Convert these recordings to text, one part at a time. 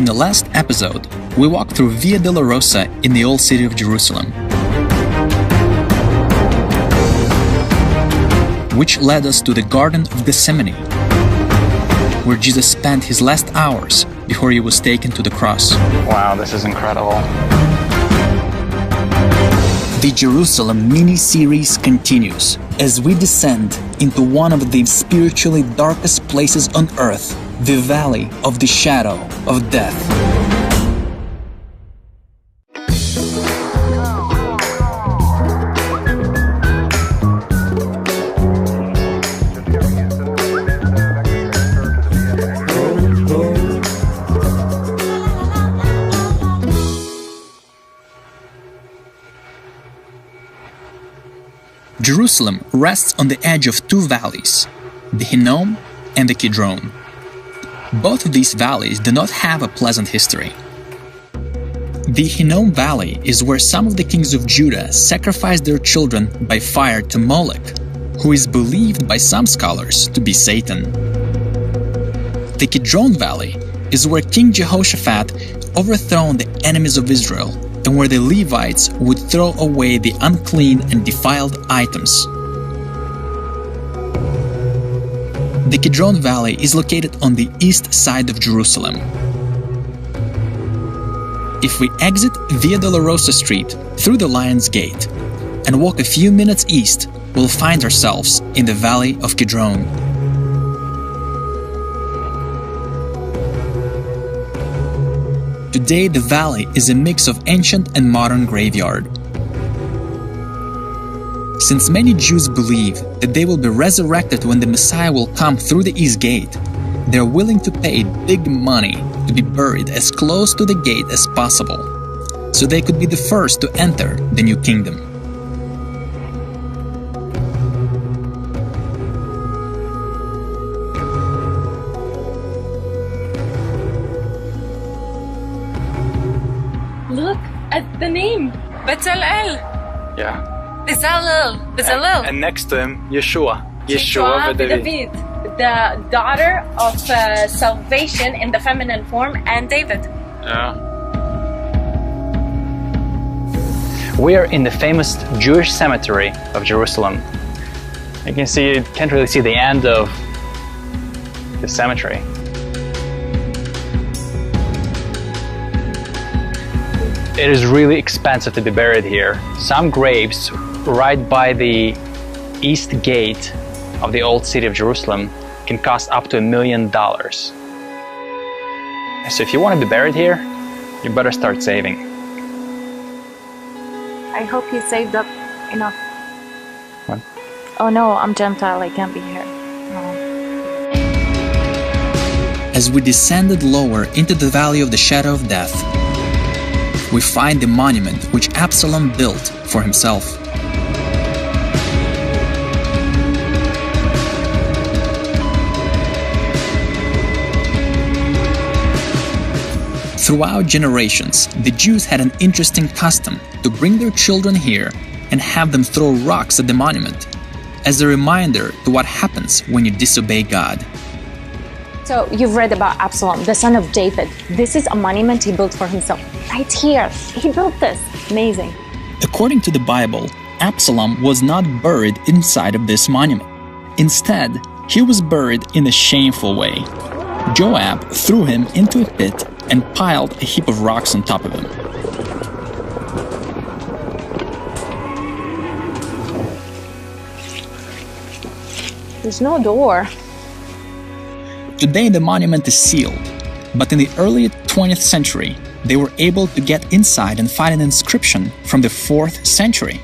In the last episode, we walked through Via Dolorosa in the Old City of Jerusalem, which led us to the Garden of Gethsemane, where Jesus spent his last hours before he was taken to the cross. Wow, this is incredible. The Jerusalem mini-series continues as we descend into one of the spiritually darkest places on earth, the Valley of the Shadow of Death. Jerusalem rests on the edge of two valleys, the Hinnom and the Kidron. Both of these valleys do not have a pleasant history. The Hinnom Valley is where some of the kings of Judah sacrificed their children by fire to Moloch, who is believed by some scholars to be Satan. The Kidron Valley is where King Jehoshaphat overthrew the enemies of Israel and where the Levites would throw away the unclean and defiled items. The Kidron Valley is located on the east side of Jerusalem. If we exit Via Dolorosa Street through the Lion's Gate and walk a few minutes east, we'll find ourselves in the Valley of Kidron. Today, the valley is a mix of ancient and modern graveyard. Since many Jews believe that they will be resurrected when the Messiah will come through the East Gate, they are willing to pay big money to be buried as close to the gate as possible, so they could be the first to enter the new kingdom. Look at the name, Bezalel. Yeah. Bezalel. And next to him, Yeshua. Yeshua David, the daughter of salvation in the feminine form, and David. Yeah. We are in the famous Jewish cemetery of Jerusalem. You can see, you can't really see the end of the cemetery. It is really expensive to be buried here. Some graves right by the east gate of the old city of Jerusalem can cost up to $1 million. So if you want to be buried here, you better start saving. I hope you saved up enough. What? Oh no, I'm Gentile, I can't be here. No. As we descended lower into the Valley of the Shadow of Death, we find the monument which Absalom built for himself. Throughout generations, the Jews had an interesting custom to bring their children here and have them throw rocks at the monument, as a reminder to what happens when you disobey God. So you've read about Absalom, the son of David. This is a monument he built for himself. Right here, he built this. Amazing. According to the Bible, Absalom was not buried inside of this monument. Instead, he was buried in a shameful way. Joab threw him into a pit and piled a heap of rocks on top of him. There's no door. Today the monument is sealed, but in the early 20th century, they were able to get inside and find an inscription from the 4th century.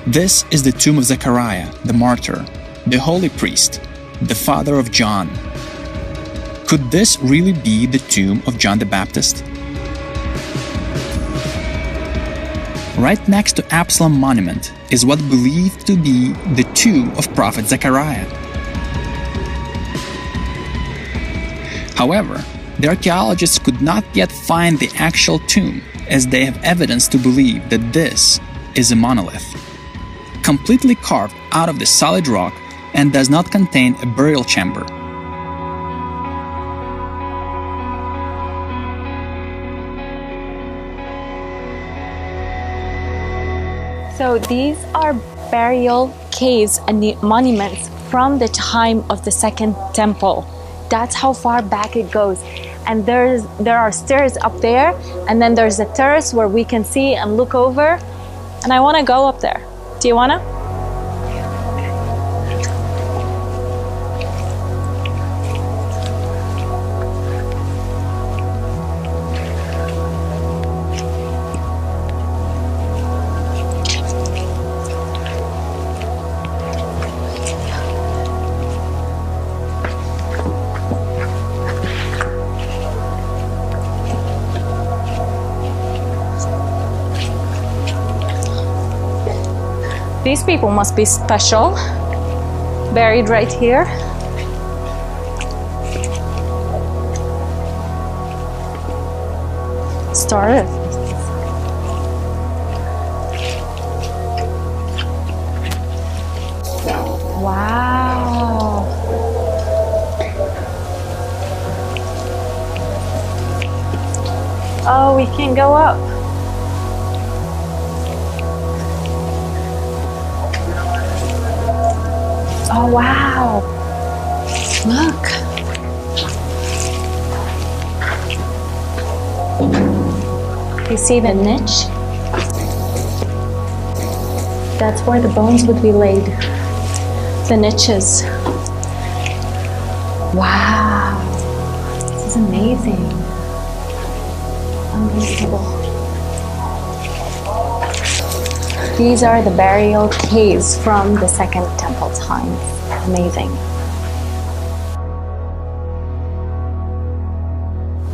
This is the tomb of Zechariah, the martyr, the holy priest, the father of John. Could this really be the tomb of John the Baptist? Right next to Absalom monument is what believed to be the tomb of prophet Zechariah. However, the archaeologists could not yet find the actual tomb, as they have evidence to believe that this is a monolith, completely carved out of the solid rock and does not contain a burial chamber. So these are burial caves and monuments from the time of the Second Temple. That's how far back it goes. And there are stairs up there, and then there's a terrace where we can see and look over. And I want to go up there. Do you want to? These people must be special, buried right here. Started. Wow. Oh, we can go up. Oh, wow. Look. You see the niche? That's where the bones would be laid. The niches. Wow. This is amazing. Unbelievable. These are the burial caves from the Second Temple times. Amazing.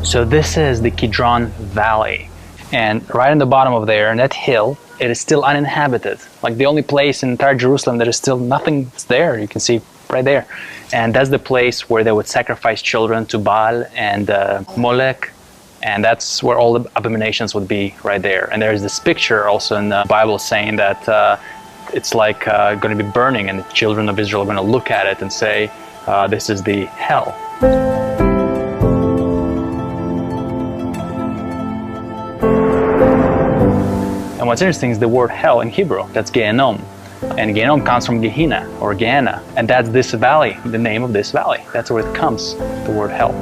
So this is the Kidron Valley. And right in the bottom of there, in that hill, it is still uninhabited. Like the only place in entire Jerusalem that is still nothing there. You can see right there. And that's the place where they would sacrifice children to Baal and Molech. And that's where all the abominations would be, right there. And there's this picture also in the Bible saying that it's like going to be burning, and the children of Israel are going to look at it and say, this is the hell. And what's interesting is the word hell in Hebrew, that's Gehenom. And Gehenom comes from Gehenna or Gehenna. And that's this valley, the name of this valley. That's where it comes, the word hell.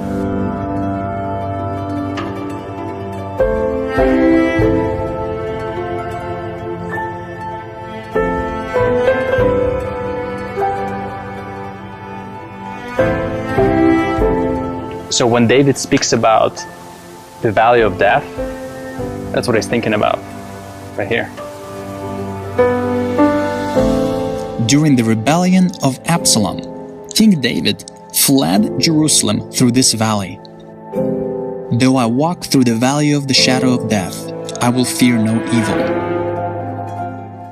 So when David speaks about the valley of death, that's what he's thinking about, right here. During the rebellion of Absalom, King David fled Jerusalem through this valley. Though I walk through the valley of the shadow of death, I will fear no evil.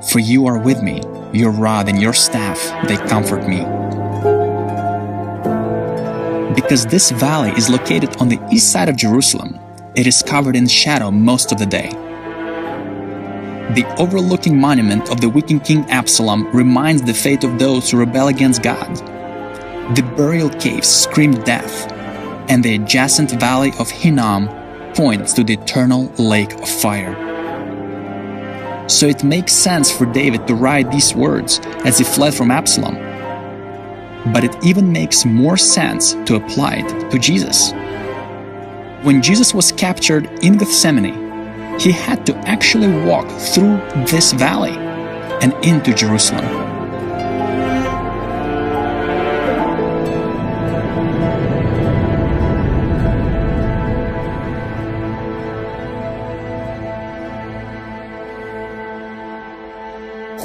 For you are with me, your rod and your staff, they comfort me. Because this valley is located on the east side of Jerusalem, it is covered in shadow most of the day. The overlooking monument of the wicked King Absalom reminds the fate of those who rebel against God. The burial caves scream death, and the adjacent valley of Hinnom points to the eternal lake of fire. So it makes sense for David to write these words as he fled from Absalom. But it even makes more sense to apply it to Jesus. When Jesus was captured in Gethsemane, he had to actually walk through this valley and into Jerusalem.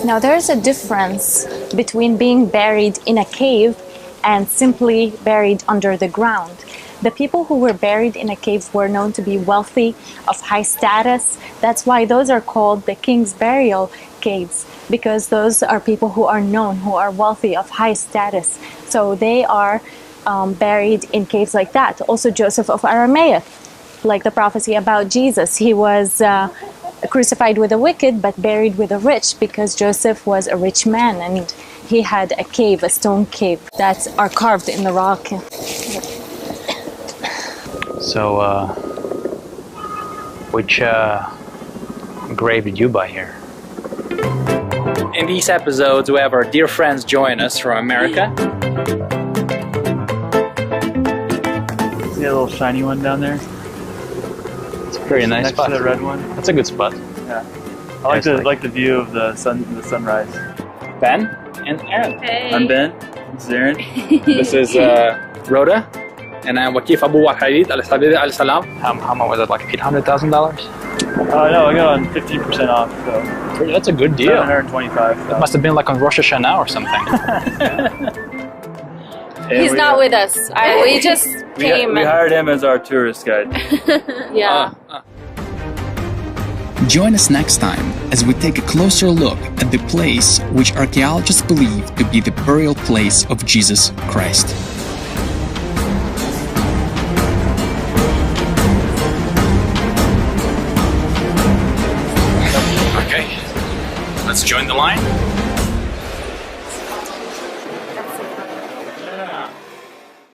Now there's a difference between being buried in a cave and simply buried under the ground. The people who were buried in a cave were known to be wealthy, of high status. That's why those are called the king's burial caves, because those are people who are known, who are wealthy, of high status. So they are buried in caves like that. Also Joseph of Arimathea, like the prophecy about Jesus. He was crucified with the wicked but buried with the rich, because Joseph was a rich man and he had a cave, a stone cave that are carved in the rock. So, which grave did you buy here? In these episodes, we have our dear friends join us from America. See a little shiny one down there? It's a very nice Next spot. to the red one. That's a good spot. Yeah. I like the view of the sunrise. Ben and Aaron. Hey. I'm Ben. This is Aaron. This is Rhoda. And I'm Wakif Abu Wahid Al Salam. How much was it? Like $800,000? No, I got on 15% off. So That's a good deal. $725. It must have been like on Rosh Hashanah or something. He's not with us. We just came. We hired him as our tourist guide. Yeah. Join us next time as we take a closer look at the place which archaeologists believe to be the burial place of Jesus Christ. Okay, let's join the line.